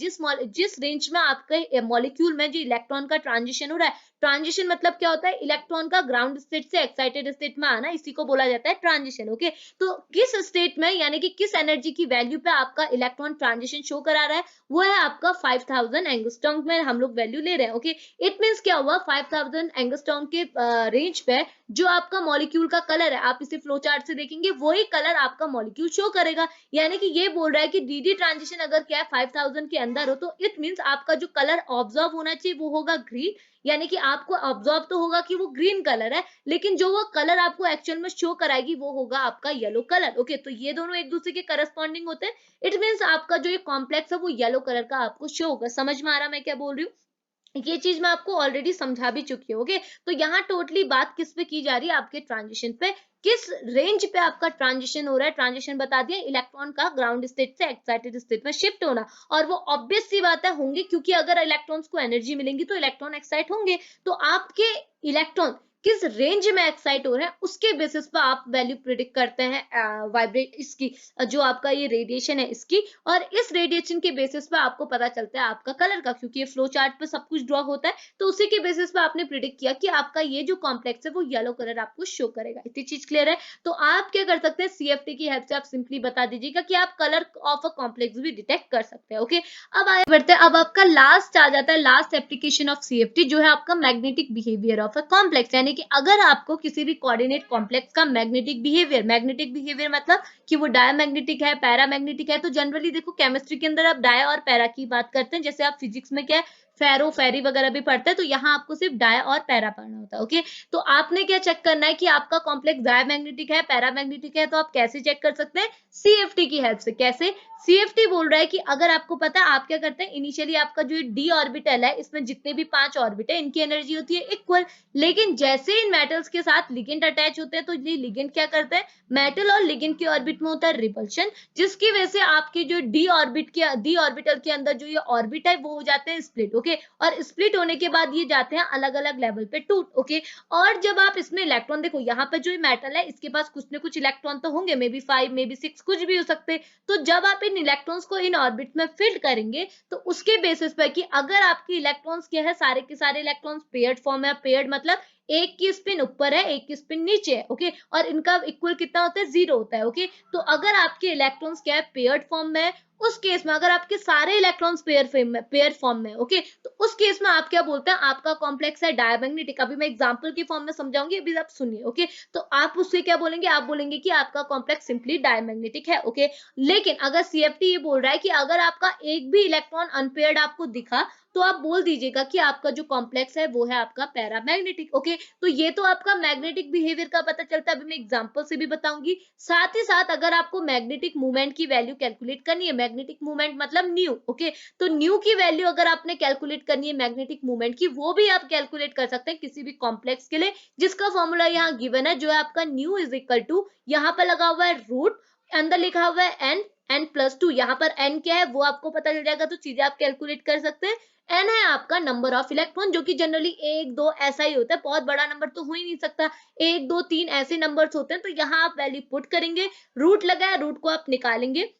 जिस रेंज में आपके मॉलिक्यूल में जो इलेक्ट्रॉन का ट्रांजिशन हो रहा है, ट्रांजिशन मतलब क्या होता है, इलेक्ट्रॉन का ग्राउंड स्टेट से एक्साइटेड स्टेट में आना, इसी को बोला जाता है ट्रांजिशन, ओके। तो किस स्टेट में यानी कि किस एनर्जी की वैल्यू पे आपका इलेक्ट्रॉन ट्रांजिशन शो करा रहा है, वो है आपका 5000 एंगस्ट्रॉम में हम लोग वैल्यू ले रहे हैं, ओके। इट मींस क्या हुआ, 5000 एंगस्ट्रॉम के रेंज पे जो आपका मॉलिक्यूल का कलर है, आप इसे फ्लो चार्ट से देखेंगे, वही कलर आपका मॉलिक्यूल शो करेगा। यानी कि ये बोल रहा है कि डी ट्रांजिशन अगर क्या है 5000 के अंदर हो, तो इट मींस आपका जो कलर ऑब्जर्व होना चाहिए वो होगा ग्रीन, यानी कि आपको ऑब्जर्व तो होगा कि वो ग्रीन कलर है, लेकिन जो वो कलर आपको एक्चुअल में शो कराएगी वो होगा आपका येलो कलर, ओके। तो ये दोनों एक दूसरे के करस्पॉन्डिंग होते हैं, इट मींस आपका जो ये कॉम्प्लेक्स है वो येलो कलर का आपको शो होगा। समझ में आ रहा मैं क्या बोल रही हूँ, ये चीज मैं आपको ऑलरेडी समझा भी चुकी हूँ, ओके। तो यहाँ टोटली बात किस पे की जा रही है, आपके ट्रांजिशन पे, किस रेंज पे आपका ट्रांजिशन हो रहा है, ट्रांजिशन बता दिया, इलेक्ट्रॉन का ग्राउंड स्टेट से एक्साइटेड स्टेट में शिफ्ट होना, और वो ऑब्वियस सी बात है होंगे, क्योंकि अगर इलेक्ट्रॉन्स को एनर्जी मिलेंगी तो इलेक्ट्रॉन एक्साइट होंगे, तो आपके इलेक्ट्रॉन किस रेंज में एक्साइट हो रहे हैं उसके बेसिस पर आप वैल्यू प्रिडिक्ट करते हैं वाइब्रेट इसकी, जो आपका ये रेडिएशन है इसकी, और इस रेडिएशन के बेसिस पे आपको पता चलता है आपका कलर का, क्योंकि ये फ्लो चार्ट पे सब कुछ ड्रॉ होता है, तो उसी के बेसिस पे आपने प्रिडिक्ट किया कि आपका ये जो कॉम्प्लेक्स है वो येलो कलर आपको शो करेगा। इतनी चीज क्लियर है। तो आप क्या कर सकते हैं, सीएफटी की हेल्प से आप सिंपली बता दीजिएगा कि आप कलर ऑफ अ कॉम्प्लेक्स भी डिटेक्ट कर सकते हैं, ओके। अब आगे बढ़ते हैं, अब आपका लास्ट आ जाता है, लास्ट एप्लीकेशन ऑफ सीएफटी जो है आपका magnetic behaviour of a complex, यानी कि अगर आपको किसी भी कोऑर्डिनेट कॉम्प्लेक्स का मैग्नेटिक बिहेवियर मतलब कि वो डायमैग्नेटिक है, पैरामैग्नेटिक है, तो जनरली देखो केमिस्ट्री के अंदर आप डाय और पैरा की बात करते हैं, जैसे आप फिजिक्स में क्या है फेरो फेरी वगैरह भी पढ़ते हैं, तो यहाँ आपको सिर्फ डाय और पैरा पढ़ना होता है, ओके। तो आपने क्या चेक करना है कि आपका कॉम्प्लेक्स डायमैग्नेटिक है, पैरामैग्नेटिक है, तो आप कैसे चेक कर सकते हैं, सीएफटी की हेल्प से। कैसे, सीएफटी बोल रहा है कि अगर आपको पता है, आप क्या करते हैं, इनिशियली आपका जो डी ऑर्बिटल है, इसमें जितने भी 5 ऑर्बिट है, इनकी एनर्जी होती है इक्वल, लेकिन जैसे इन मेटल्स के साथ लिगेंड अटैच होते हैं, तो ये लिगेंड क्या करते हैं, मेटल और लिगेंड के ऑर्बिट में होता है रिपल्शन, जिसकी वजह से आपकी जो डी ऑर्बिटल के अंदर जो ये ऑर्बिट है वो हो जाते हैं स्प्लिट, ओके। और स्प्लिट होने के बाद ये जाते हैं अलग अलग लेवल पे टूट, ओके। और जब आप इसमें इलेक्ट्रॉन देखो, यहाँ पर जो मेटल है इसके पास कुछ ना कुछ इलेक्ट्रॉन तो होंगे, मे बी 5 मे बी 6 कुछ भी हो सकते, तो जब आप इन इलेक्ट्रॉन्स को इन ऑर्बिट में फिल करेंगे, तो उसके बेसिस पर कि अगर आपके इलेक्ट्रॉन्स क्या है, सारे के सारे इलेक्ट्रॉन्स पेयर्ड फॉर्म है, पेयर्ड मतलब एक की स्पिन ऊपर है, एक की स्पिन नीचे है, ओके, और इनका इक्वल कितना होता है, 0 होता है, ओके। तो अगर आपके इलेक्ट्रॉन्स क्या है, पेयर्ड फॉर्म में, उस केस में अगर आपके सारे इलेक्ट्रॉन्स पेयर फॉर्म में, ओके, तो उस केस में आप क्या बोलते हैं, आपका कॉम्प्लेक्स है डायमैग्नेटिक। अभी मैं एग्जांपल की फॉर्म में समझाऊंगी, अभी आप सुनिए, ओके। तो आप उससे क्या बोलेंगे, आप बोलेंगे कि आपका कॉम्प्लेक्स सिंपली डायमैग्नेटिक है, ओके। लेकिन अगर सीएफटी ये बोल रहा है कि अगर आपका एक भी इलेक्ट्रॉन अनपेयर्ड आपको दिखा, तो आप बोल दीजिएगा कि आपका जो कॉम्प्लेक्स है वो है आपका पैरामैग्नेटिक, ओके। तो ये तो आपका मैग्नेटिक बिहेवियर का पता चलता है, अभी मैं एग्जांपल से भी बताऊंगी। साथ ही साथ अगर आपको मैग्नेटिक मूवमेंट की वैल्यू कैलकुलेट करनी है, मैग्नेटिक मूवमेंट मतलब न्यू, ओके, तो न्यू की वैल्यू अगर आपने कैलकुलेट करनी है मैग्नेटिक मूवमेंट की, वो भी आप कैलकुलेट कर सकते हैं किसी भी कॉम्प्लेक्स के लिए, जिसका फॉर्मूला यहाँ गिवन है, जो है आपका न्यू इज इक्वल टू, यहाँ पर लगा हुआ है रूट, अंदर लिखा हुआ है n+2, यहाँ पर n क्या है वो आपको पता चल जाएगा, तो चीजें आप कैलकुलेट कर सकते हैं। n है आपका नंबर ऑफ इलेक्ट्रॉन, जो कि जनरली 1 2 ऐसा ही होता है, बहुत बड़ा नंबर तो हो ही नहीं सकता, 1 2 3 ऐसे नंबर्स होते हैं, तो यहाँ आप वैल्यू पुट करेंगे, रूट लगा है, रूट को आप निकालेंगे,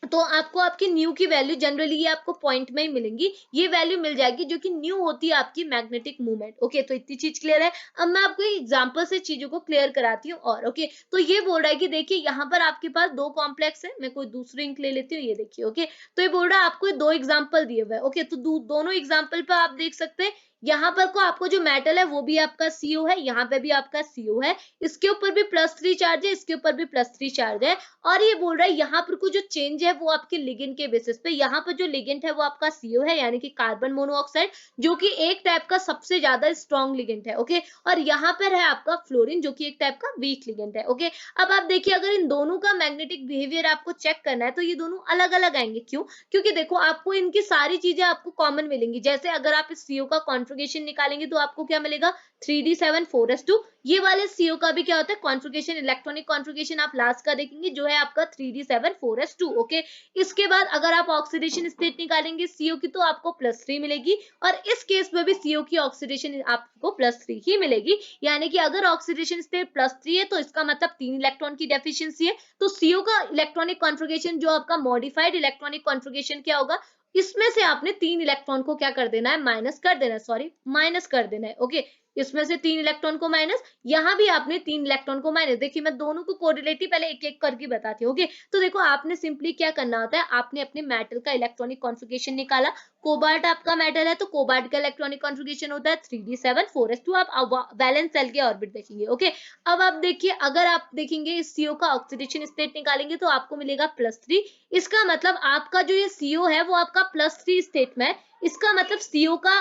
तो आपको आपकी न्यू की वैल्यू जनरली ये आपको पॉइंट में ही मिलेंगी, ये वैल्यू मिल जाएगी जो कि न्यू होती है आपकी मैग्नेटिक मूवमेंट, ओके। तो इतनी चीज क्लियर है। अब मैं आपको एग्जांपल से चीजों को क्लियर कराती हूँ, और ओके, तो ये बोल रहा है कि देखिए यहाँ पर आपके पास दो कॉम्प्लेक्स है, मैं कोई दूसरी इंक ले लेती हूँ, ये देखिए, ओके। तो ये बोल रहा है आपको दो एग्जाम्पल दिए हुए, ओके, तो दोनों एग्जाम्पल पर आप देख सकते हैं यहाँ पर को आपको जो मेटल है वो भी आपका CO है, यहाँ पे भी आपका CO है, इसके ऊपर भी +3 चार्ज है, इसके ऊपर भी +3 चार्ज है। और ये बोल रहा है यहाँ पर को जो चेंज है वो आपके लिगेंड के बेसिस पे, यहाँ पर जो लिगेंड है वो आपका CO है यानी कि कार्बन मोनोऑक्साइड, जो कि एक टाइप का सबसे ज्यादा स्ट्रॉन्ग लिगेंड है। ओके, और यहाँ पर है आपका फ्लोरीन जो कि एक टाइप का वीक लिगेंड है। ओके, अब आप देखिए अगर इन दोनों का मैग्नेटिक बिहेवियर आपको चेक करना है तो ये दोनों अलग अलग आएंगे। क्यों? क्योंकि देखो आपको इनकी सारी चीजें आपको कॉमन मिलेंगी। जैसे अगर आप इस CO का कॉन्फ़िगरेशन निकालेंगे तो आपको क्या मिलेगा, 3d7 4s2। ये वाले CO का भी क्या होता है कॉन्फ़िगरेशन, इलेक्ट्रॉनिक कॉन्फ़िगरेशन आप लास्ट का देखेंगे जो है आपका 3d7 4s2। ओके, इसके बाद अगर आप ऑक्सीडेशन स्टेट निकालेंगे CO की तो आपको +3 मिलेगी, और इस केस में भी CO की ऑक्सीडेशन आपको +3 ही मिलेगी। यानी कि अगर ऑक्सीडेशन स्टेट +3 है तो इसका मतलब 3 इलेक्ट्रॉन की डेफिशिएंसी है। तो CO का इलेक्ट्रॉनिक कॉन्फ़िगरेशन जो आपका मॉडिफाइड इलेक्ट्रॉनिक कॉन्फ़िगरेशन क्या होगा, इसमें से आपने 3 इलेक्ट्रॉन को क्या कर देना है, माइनस कर देना है, सॉरी माइनस कर देना है। ओके, इसमें से 3 इलेक्ट्रॉन को माइनस, यहाँ भी आपने 3 इलेक्ट्रॉन को माइनस। देखिए मैं दोनों को कोरिलेटिव पहले एक एक करके बताती हूँ। ओके, तो देखो आपने सिंपली क्या करना होता है, आपने अपने मेटल का इलेक्ट्रॉनिक कॉन्फ़िगरेशन निकाला। कोबाल्ट आपका मेटल है तो कोबाल्ट का इलेक्ट्रॉनिक कॉन्फ़िगरेशन होता है 3d7 4s2। आप वैलेंस सेल के ऑर्बिट देखेंगे। ओके, अब आप देखिए अगर आप देखेंगे इस CO का ऑक्सीडेशन स्टेट निकालेंगे तो आपको मिलेगा +3। इसका मतलब आपका जो ये CO है वो आपका +3 स्टेट में है। इसका मतलब CO का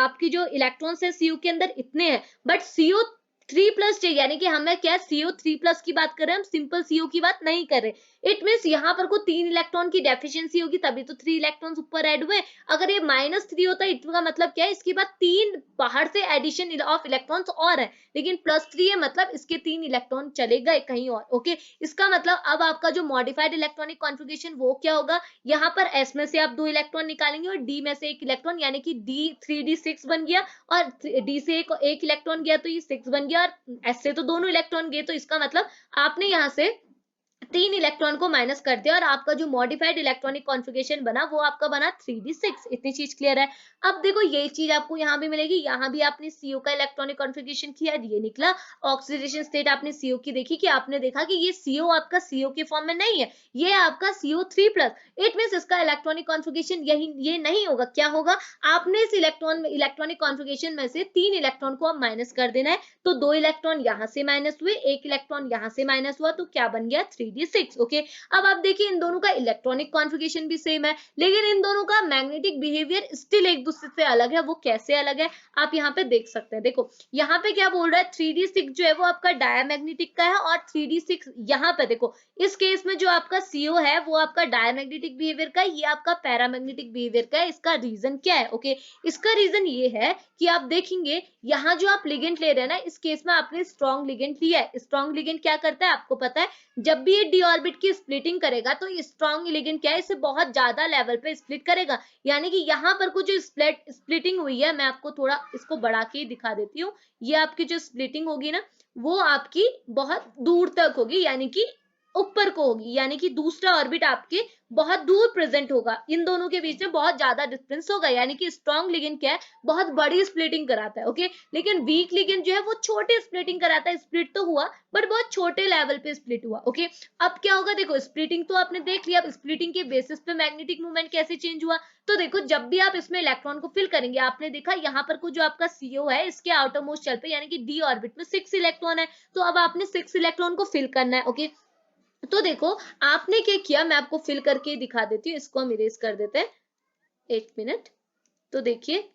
आपकी जो इलेक्ट्रॉन्स है CO के अंदर इतने हैं, बट CO3+ चाहिए, यानी कि हमें क्या CO3+ की बात कर रहे हैं, हम सिंपल CO की बात नहीं कर रहे। इट मीन्स यहाँ पर को 3 इलेक्ट्रॉन की डेफिशिएंसी होगी तभी तो 3 इलेक्ट्रॉन्स ऊपर ऐड हुए। अगर ये -3 होता इसका मतलब क्या है, इसके बाद 3 बाहर से एडिशन ऑफ इलेक्ट्रॉन्स और है, लेकिन +3 है मतलब इसके 3 इलेक्ट्रॉन चले गए कहीं और। ओके, इसका मतलब अब आपका जो मॉडिफाइड इलेक्ट्रॉनिक कॉन्फ़िगरेशन वो क्या होगा, यहाँ पर S में से आप 2 इलेक्ट्रॉन निकालेंगे और D में से 1 इलेक्ट्रॉन, यानी कि D 3d6 बन गया, और D से एक इलेक्ट्रॉन गया तो ये 6 बन गया, और S से तो दोनों इलेक्ट्रॉन गए, तो इसका मतलब आपने यहाँ से 3 इलेक्ट्रॉन को माइनस कर दिया और आपका जो मॉडिफाइड इलेक्ट्रॉनिक कॉन्फ़िगरेशन बना वो आपका बना 3d6। इतनी चीज क्लियर है। अब देखो ये चीज आपको यहाँ भी मिलेगी, यहाँ भी आपने CO का इलेक्ट्रॉनिक कॉन्फ़िगरेशन किया, ये निकला। ऑक्सीडेशन स्टेट आपने CO की देखी कि आपने देखा कि ये CO आपका CO के फॉर्म में नहीं है, ये आपका CO3+। इट मींस इसका इलेक्ट्रॉनिक कॉन्फ़िगरेशन ये नहीं होगा। क्या होगा, आपने इस इलेक्ट्रॉनिक कॉन्फ़िगरेशन में से 3 इलेक्ट्रॉन को अब माइनस कर देना है। तो 2 इलेक्ट्रॉन यहाँ से माइनस हुए, 1 इलेक्ट्रॉन यहाँ से माइनस हुआ, तो क्या बन गया 3d6। ओके, अब आप देखिए इन दोनों का इलेक्ट्रॉनिक कॉन्फ़िगरेशन भी सेम है, लेकिन इन दोनों का मैग्नेटिक बिहेवियर स्टिल एक दूसरे से अलग है। वो कैसे अलग है आप यहाँ पे देख सकते हैं। देखो यहाँ पे क्या बोल रहा है, 3d6 जो है वो आपका डायमैग्नेटिक का है, और 3d6 यहाँ पे देखो इस केस में जो आपका CO है वो आपका डायमैग्नेटिक बिहेवियर का है, ये आपका पैरामैग्नेटिक बिहेवियर का है। इसका रीजन क्या है? ओके, इसका रीजन ये है कि आप देखेंगे यहाँ जो आप लिगेंड ले रहे हैं ना, इस केस में आपने स्ट्रॉन्ग लिगेंड लिया है। स्ट्रॉन्ग लिगेंड क्या करता है आपको पता है, जब भी ये डी ऑर्बिट की स्प्लिटिंग करेगा तो स्ट्रॉन्ग लिगेंड क्या है, इसे बहुत ज्यादा लेवल पे स्प्लिट करेगा। यानी कि यहाँ पर कुछ स्प्लिटिंग हुई है, मैं आपको थोड़ा इसको बढ़ा के दिखा देती हूँ। ये आपकी जो स्प्लिटिंग होगी ना वो आपकी बहुत दूर तक होगी, यानी कि ऊपर को होगी, यानी कि दूसरा ऑर्बिट आपके बहुत दूर प्रेजेंट होगा। इन दोनों के बीच में बहुत ज्यादा डिस्टेंस होगा, यानी कि स्ट्रॉन्ग लिगेंड क्या है, बहुत बड़ी स्प्लिटिंग कराता है। ओके, लेकिन वीक लिगेंड जो है वो छोटे स्प्लिटिंग कराता है। स्प्लिट तो हुआ बट बहुत छोटे लेवल पे स्प्लिट हुआ। ओके, अब क्या होगा, देखो स्प्लिटिंग तो आपने देख लिया, अब स्प्लिटिंग के बेसिस पे मैग्नेटिक मूवमेंट कैसे चेंज हुआ। तो देखो जब भी आप इसमें इलेक्ट्रॉन को फिल करेंगे, आपने देखा यहाँ पर कुछ जो आपका CO है इसके आउटर मोस्ट शेल पे यानी कि D ऑर्बिट में 6 इलेक्ट्रॉन है, तो अब आपने 6 इलेक्ट्रॉन को फिल करना है। ओके, तो देखो आपने क्या किया, मैं आपको फिल करके दिखा देती हूँ। इसको हम इरेज कर देते हैं, 1 मिनट। तो देखिए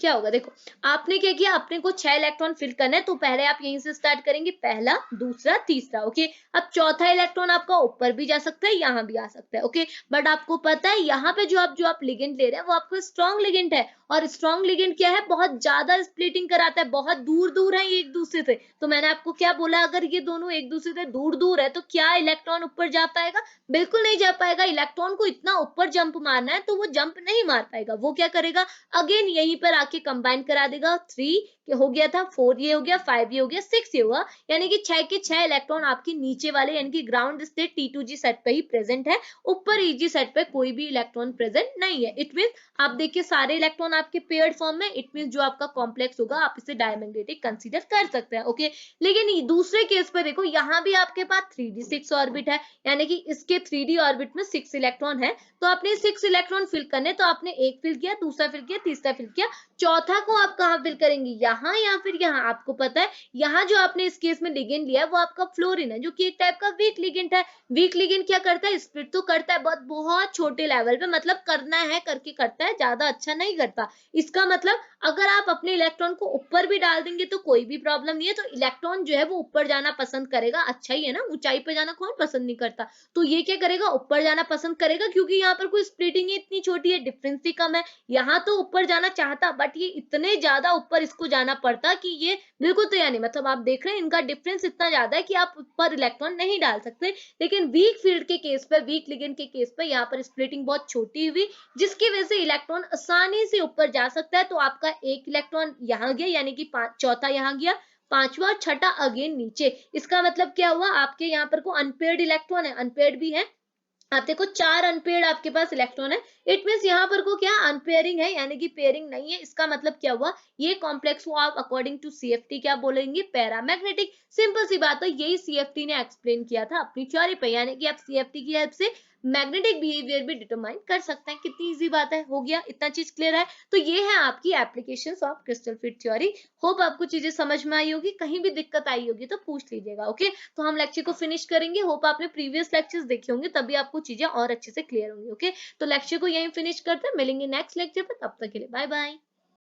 क्या होगा, देखो आपने क्या किया, आपने को 6 इलेक्ट्रॉन फिल करना है, तो पहले आप यहीं से स्टार्ट करेंगे, पहला दूसरा तीसरा। ओके, अब चौथा इलेक्ट्रॉन आपका ऊपर भी जा सकता है, यहाँ भी आ सकता है। ओके, बट आपको पता है यहाँ पे जो आप लिगेंड ले रहे हैं वो आपको स्ट्रॉन्ग लिगेंड है, और स्ट्रॉन्ग लिगेंड क्या है, बहुत ज्यादा स्प्लिटिंग कराता है, बहुत दूर दूर है एक दूसरे से। तो मैंने आपको क्या बोला, अगर ये दोनों एक दूसरे से दूर दूर है तो क्या इलेक्ट्रॉन ऊपर जा पाएगा, बिल्कुल नहीं जा पाएगा। इलेक्ट्रॉन को इतना ऊपर जंप मारना है तो वो जंप नहीं मार पाएगा। वो क्या करेगा, अगेन यहीं पर आके कंबाइन करा देगा 3 हो गया था 4 ये हो गया, 5 ये हो गया, 6 ये हुआ, यानी कि 6 के 6 इलेक्ट्रॉन आपके नीचे वाले यानी कि ग्राउंड स्टेट T2G सेट पे ही प्रेजेंट है, ऊपर EG सेट पे कोई भी इलेक्ट्रॉन प्रेजेंट नहीं है। इट मीन आप देखिए सारे इलेक्ट्रॉन आपके पेयर्ड फॉर्म में, इट मीन जो आपका कॉम्प्लेक्स होगा आप इसे डायमैग्नेटिक कंसीडर कर सकते हैं। ओके, लेकिन दूसरे केस पे देखो यहाँ भी आपके पास 3d6 ऑर्बिट है, यानी कि इसके 3d ऑर्बिट में 6 इलेक्ट्रॉन है, तो आपने 6 इलेक्ट्रॉन फिल करने, तो आपने एक फिल किया, दूसरा फिल किया, तीसरा फिल किया, चौथा को आप कहाँ फिल करेंगे, यहाँ या फिर यहाँ। आपको पता है यहाँ जो आपने इस केस में लिगेंड लिया है वो आपका फ्लोरीन है, जो कि एक टाइप का वीक लिगेंड है। वीक लिगेंड क्या करता है, स्प्लिट तो करता है बहुत बहुत छोटे लेवल पे, मतलब करना है करके करता है, ज्यादा अच्छा नहीं करता। इसका मतलब अगर आप अपने इलेक्ट्रॉन को ऊपर भी डाल देंगे तो कोई भी प्रॉब्लम नहीं है, तो इलेक्ट्रॉन जो है वो ऊपर जाना पसंद करेगा, अच्छा ही है ना, ऊंचाई पे जाना कौन पसंद नहीं करता। तो ये क्या करेगा, ऊपर जाना पसंद करेगा, क्योंकि यहाँ पर कोई स्प्लिटिंग इतनी छोटी है, डिफरेंस ही कम है। यहाँ तो ऊपर जाना चाहता, बट ये इतने ज्यादा ऊपर इसको जाना पड़ता कि ये बिल्कुल तैयार नहीं, मतलब आप देख रहे हैं इनका डिफरेंस इतना ज्यादा है कि आप ऊपर इलेक्ट्रॉन नहीं डाल सकते। लेकिन वीक फील्ड के केस पे, वीक लिगेंड के केस पे यहाँ पर स्प्लिटिंग बहुत छोटी हुई, जिसकी वजह से इलेक्ट्रॉन आसानी से ऊपर जा सकता है। तो आपका एक इलेक्ट्रॉन यहाँ गया, यानी कि चौथा यहाँ गया, पांचवा और छठा अगेन नीचे। इसका मतलब क्या हुआ, आपके यहाँ पर को अनपेयर्ड इलेक्ट्रॉन है, अनपेयर्ड भी है। आप देखो 4 अनपेयर्ड आपके पास इलेक्ट्रॉन है, इट मींस यहाँ पर को क्या अनपेयरिंग है, यानी कि पेयरिंग नहीं है। इसका मतलब क्या हुआ, ये कॉम्प्लेक्स को आप अकॉर्डिंग टू CFT क्या बोलेंगे, पैरामैग्नेटिक। सिंपल सी बात है, यही CFT ने एक्सप्लेन किया था अपनी थ्योरी पे, यानी कि आप CFT की हेल्प से मैग्नेटिक बिहेवियर भी डिटरमाइन कर सकते हैं। कितनी इजी बात है, हो गया, इतना चीज क्लियर है। तो ये है आपकी applications of crystal fit theory. Hope आपको चीजें समझ में आई होगी, कहीं भी दिक्कत आई होगी तो पूछ लीजिएगा। ओके, तो हम लेक्चर को फिनिश करेंगे। होप आपने प्रीवियस लेक्चर्स देखे होंगे, तभी आपको चीजें और अच्छे से क्लियर होंगी। ओके, तो लेक्चर को यहीं फिनिश करते हैं, मिलेंगे नेक्स्ट लेक्चर पर, तब तक के लिए बाय बाय।